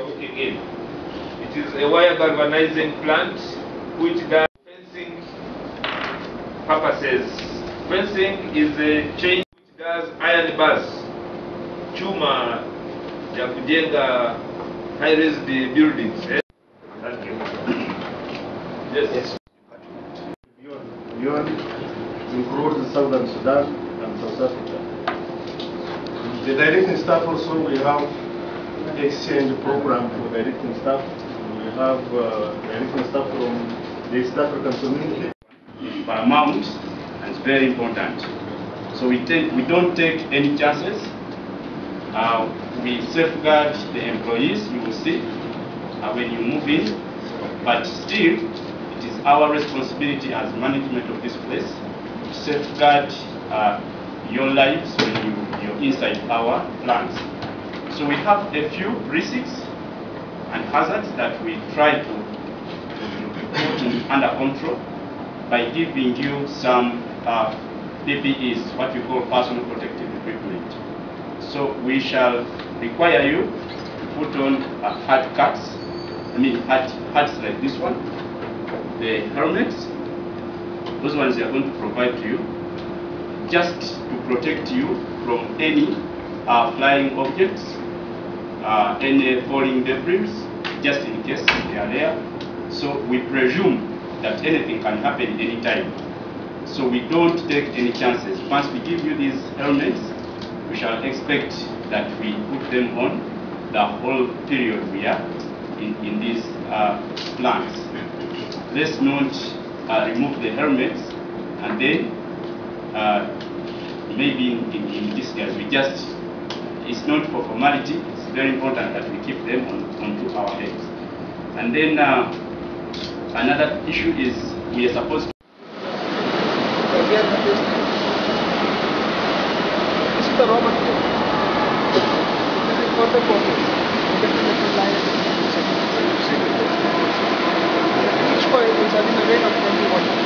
looking in. It is a wire galvanizing plant which does fencing purposes. Fencing is a chain which does iron bars, chuma ya kujenga high-rise buildings. Thank you. Yes. Beyond includes Southern Sudan and South Africa. The directing staff also, we have exchange program for directing staff. We have directing staff from the East African community. It's paramount and it's very important. So we don't take any chances. We safeguard the employees, you will see, when you move in, but still it is our responsibility as management of this place to safeguard your lives when you're inside our plants. So we have a few risks and hazards that we try to put under control by giving you some PPEs, what we call personal protective equipment. So we shall require you to put on hard caps, hats like this one, the helmets, those ones they are going to provide to you, just to protect you from any flying objects, any falling debris, just in case they are there. So we presume that anything can happen anytime. So we don't take any chances. Once we give you these helmets, we shall expect that we put them on the whole period we are in these plants. Let's not remove the helmets and then maybe in this case we just, it's not for formality, it's very important that we keep them onto our heads. And then another issue is we are supposed to this is the raw material. This is for the process. Each coil is having a weight of 20 watts.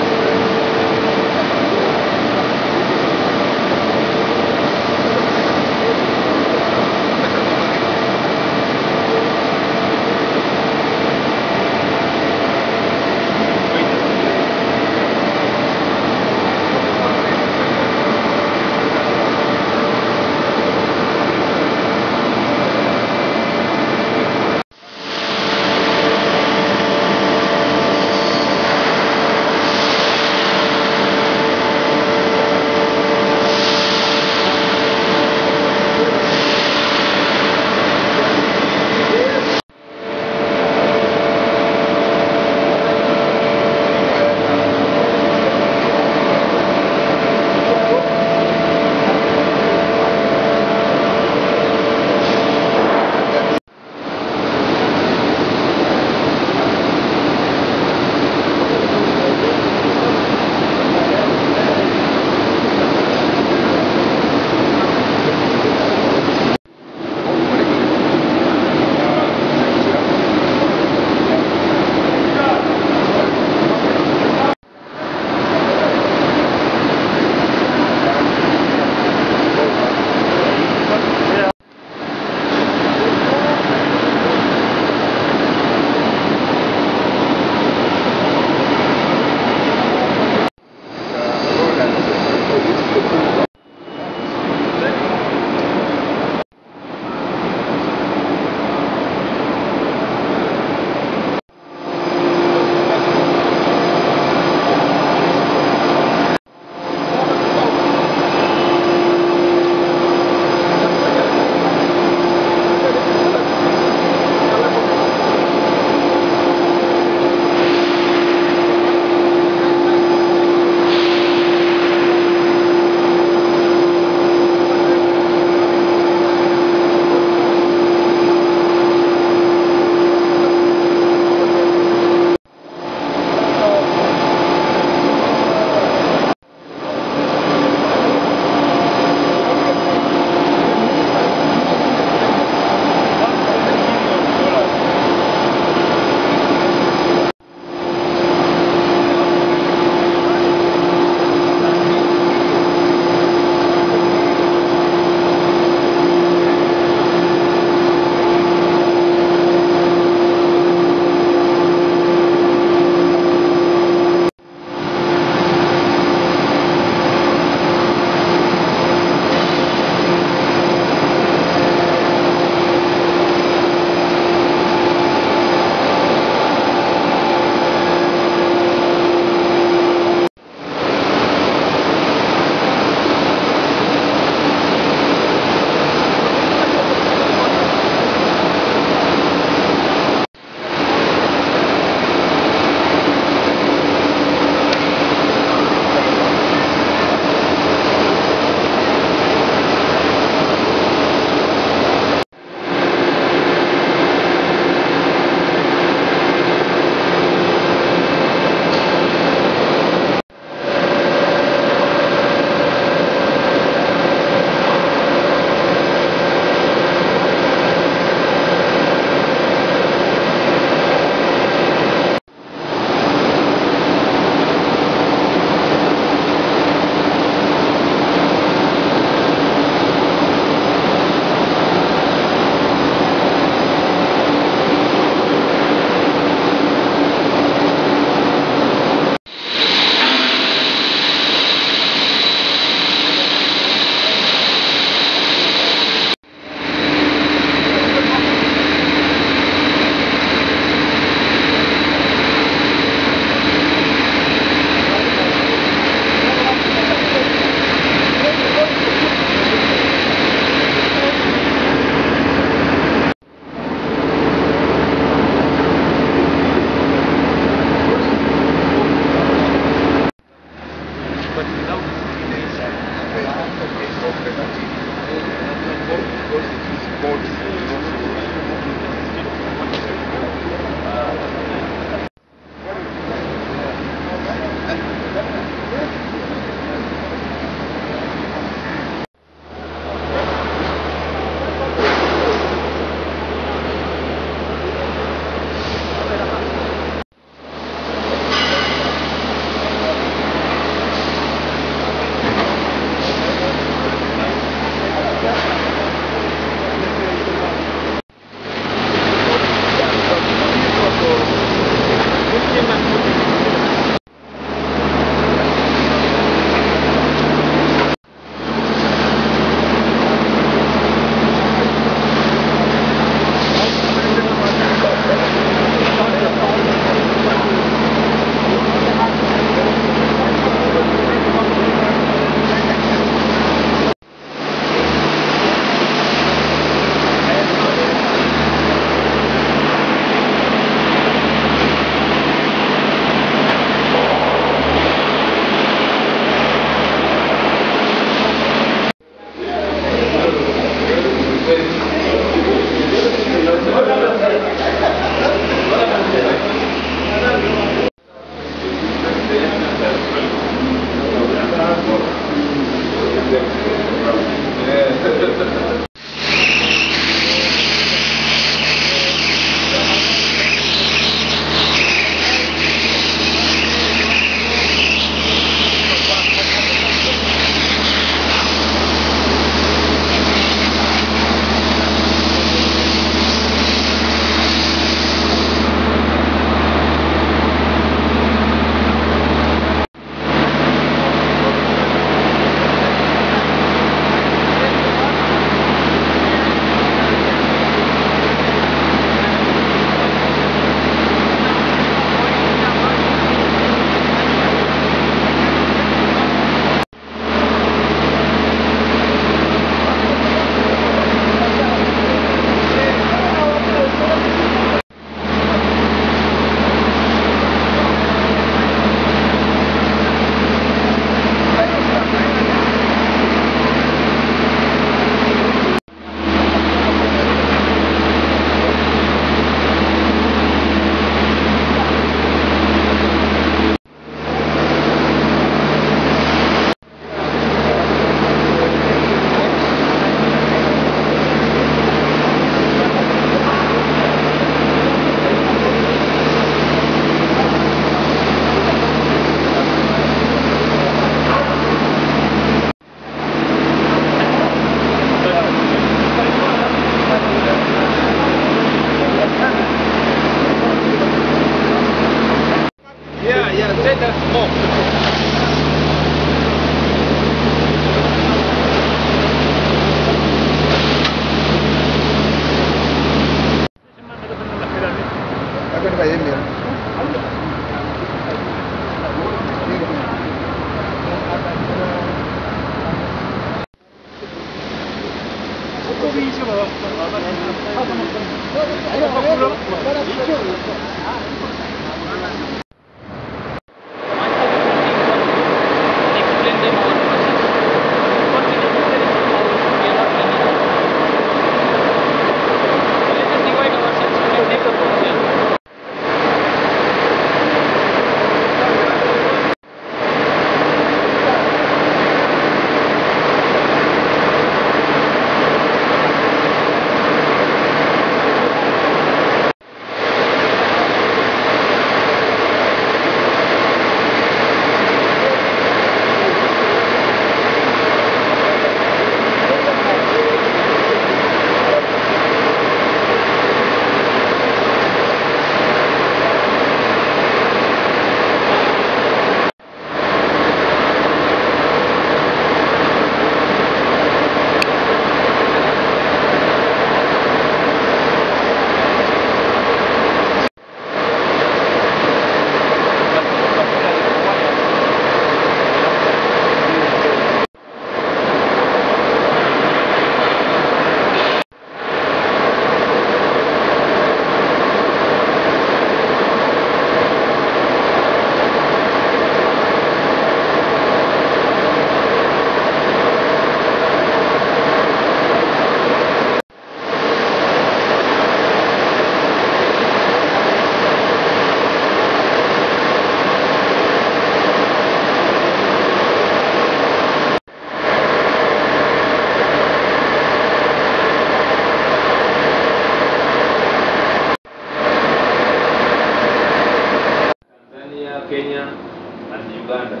Kenya and Uganda,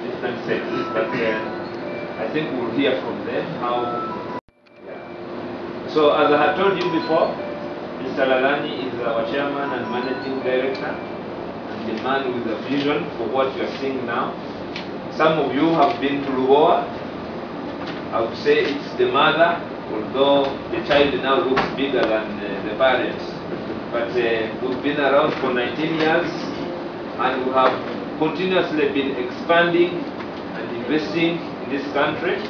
different sectors, but I think we'll hear from them how. Yeah. So as I had told you before, Mr. Lalani is our chairman and managing director, and the man with a vision for what you are seeing now. Some of you have been to Lugoa. I would say it's the mother, although the child now looks bigger than the parents. But we've been around for 19 years, and we have continuously been expanding and investing in this country.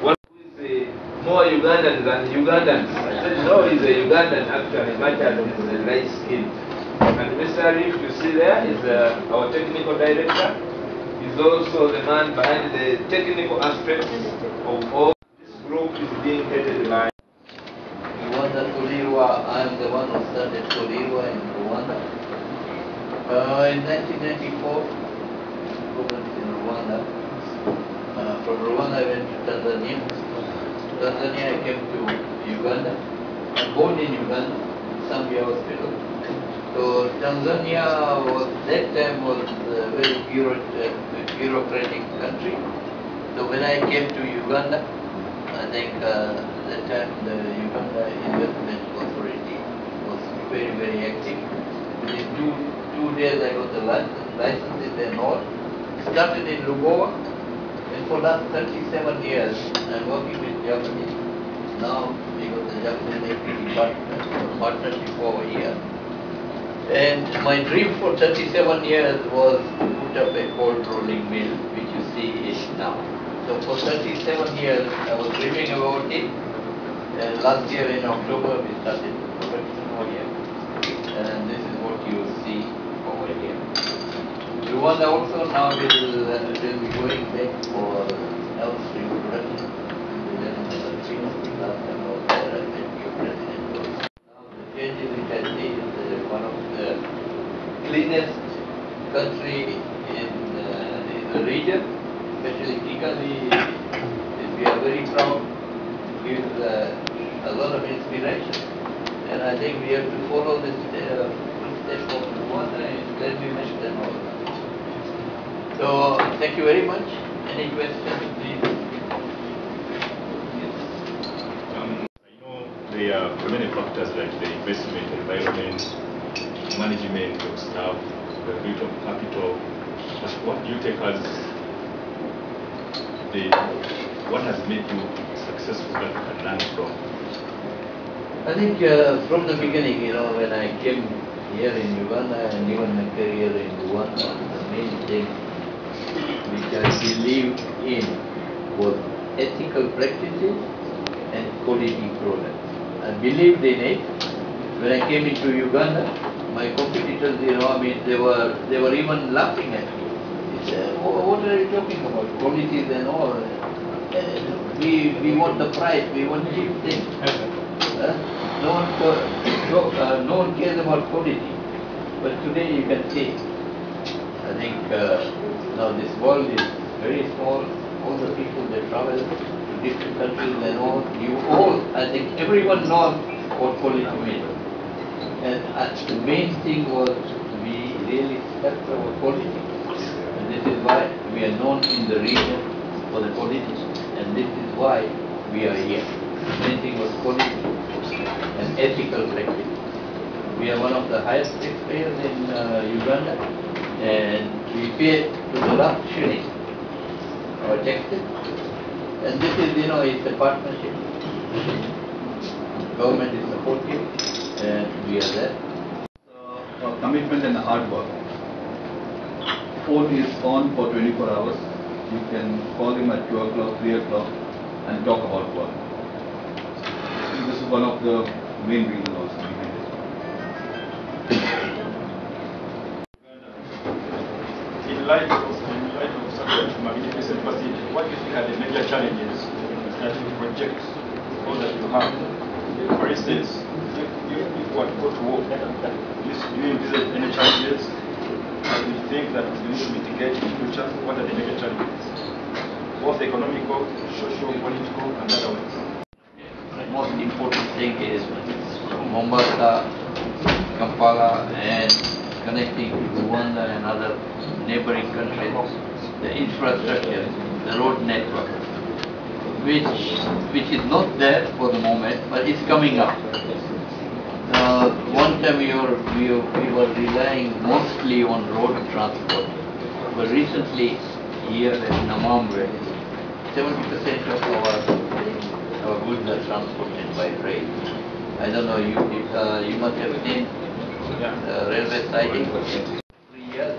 What is more Ugandan than Ugandans? I said no, he's a Ugandan actually, much as he's light skinned. And Mr. Arif, you see there, is our technical director. He's also the man behind the technical aspects of all. This group is being headed by Rwanda Solirwa. I am the one who started Solirwa in Rwanda. In 1994, in Rwanda. From Rwanda I went to Tanzania. Tanzania I came to Uganda. I'm born in Uganda, Zambia Hospital. So Tanzania was that time was a very bureaucratic country. So when I came to Uganda, I think that time the Uganda Investment Authority was very, very active. Within two days I got the license in the north. Started in Lugoa, and for last 37 years I'm working with Japanese. Now we got the Japanese Equity partnership over here. And my dream for 37 years was to put up a cold rolling mill, which you see now. So for 37 years I was dreaming about it. And last year in October we started production over here. And this is what you see over here. Rwanda also now will be going back for downstream production. The gentleman that last time was there, I think your president was. Now the changes which I see is one of the cleanest country in the region, especially Kigali. We are very proud, gives a lot of inspiration, and I think we have to follow this footsteps of Rwanda and let me mention them all. So thank you very much. Any questions, please? Yes. I know there are many factors like the investment, environment, management of staff, the rate of capital. What do you take as what has made you successful that you can learn from? I think from the beginning, when I came here in Uganda and even my career in Rwanda, the main thing which I believed in was ethical practices and quality products. I believed in it. When I came into Uganda, my competitors, they were even laughing at me. They said, what are you talking about? Qualities and all. We want the price, we want cheap things. No one cares about quality. But today you can see, I think now this world is very small. All the people that travel to different countries and all, I think everyone knows what quality means. And the main thing was we really stepped our quality. And this is why we are known in the region for the quality. And this is why we are here. The main thing was quality and ethical practice. We are one of the highest taxpayers in Uganda, and we pay to the last shilling our taxes. And this is, it's a partnership. Government is supportive, and we are there. Commitment and hard work. Phone is on for 24 hours. You can call him at 2 o'clock, 3 o'clock, and talk about work. This is one of the main reasons also behind it. In light of such a magnificent facility, what do you think are the major challenges that you project or that you have? For instance, if one go to war, do you envisage any challenges that you think that we need to mitigate in the future? What are the major challenges? Both economical, social, political, and otherwise. The most important thing is Mombasa, Kampala, and connecting Rwanda and other neighboring countries, the infrastructure, the road network, which is not there for the moment, but it's coming up. One time we were relying mostly on road transport, but recently here in Namamwe, 70% of our goods are transported by rail. I don't know, you must have seen the railway siding. 3 years,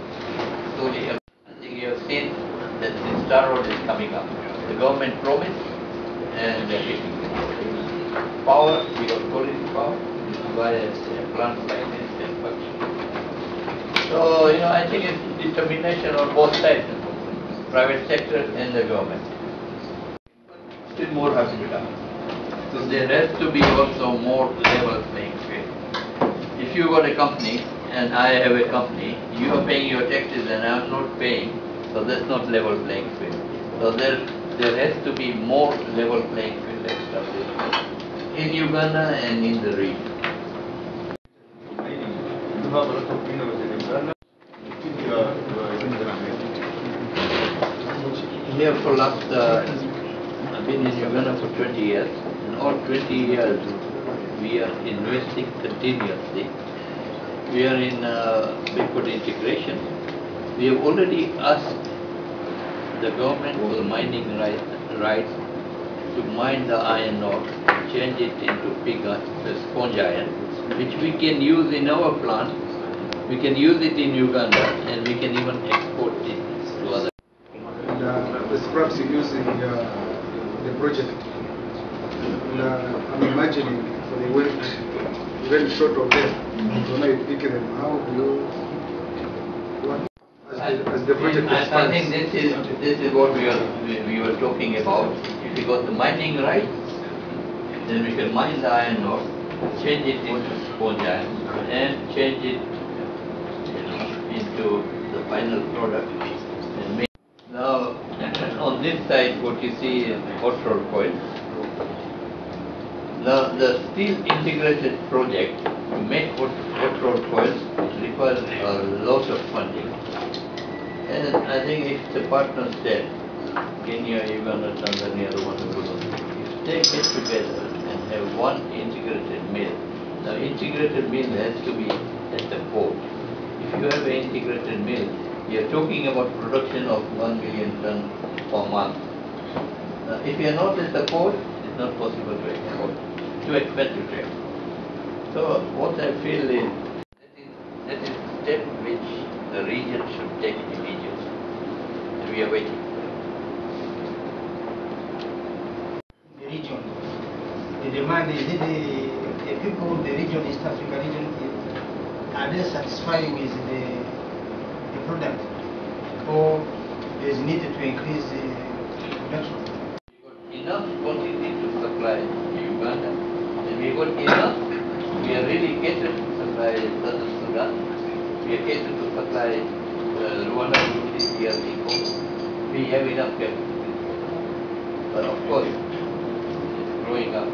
slowly, I think you have seen that the Star Road is coming up. The government promised, and they're taking it. Power, we got quality power, this is why plants like this can function. So, I think it's determination on both sides, private sector and the government. Still more has to be done. So there has to be also more level playing field. If you got a company and I have a company, you are paying your taxes and I am not paying, so that's not level playing field. So there has to be more level playing field established in Uganda and in the region. You have a lot of minerals in Uganda. You are in the Here for last, I've been in Uganda for 20 years, and all 20 years we are investing continuously. We are in backward integration. We have already asked the government for the mining rights to mine the iron ore, change it into pig sponge iron, which we can use in our plant. We can use it in Uganda, and we can even export it to other. And the scraps you use in the project. And I'm imagining they went very short of them. So now you pick them. How do you? As the project expands? I think this is what we were talking about. If we got the mining right, then we can mine the iron ore, change it into sponge iron, and change it, into the final product. And make. Now, on this side, what you see is hot rolled coil. Now, the steel integrated project to make hot rolled coils requires a lot of funding. And I think if the partners there, Kenya, Uganda, Tanzania, Rwanda, if they get together and have one integrated mill, now integrated mill has to be at the port. If you have an integrated mill, you are talking about production of 1 million ton per month. If you are not at the port, it's not possible to export, too expensive to export. So what I feel is that is a step which the region should take immediately. And we are waiting for it. The region, the demand is the people of the region, East Africa region, are they satisfied with the product, or there is need to increase the production? Enough quantity to supply Uganda, and we got enough. We are really catered to supply Southern Sudan. We are catered to supply Rwanda, Burundi, DRC, Congo. We have enough capacity. But of course, it's growing up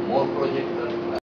more projects are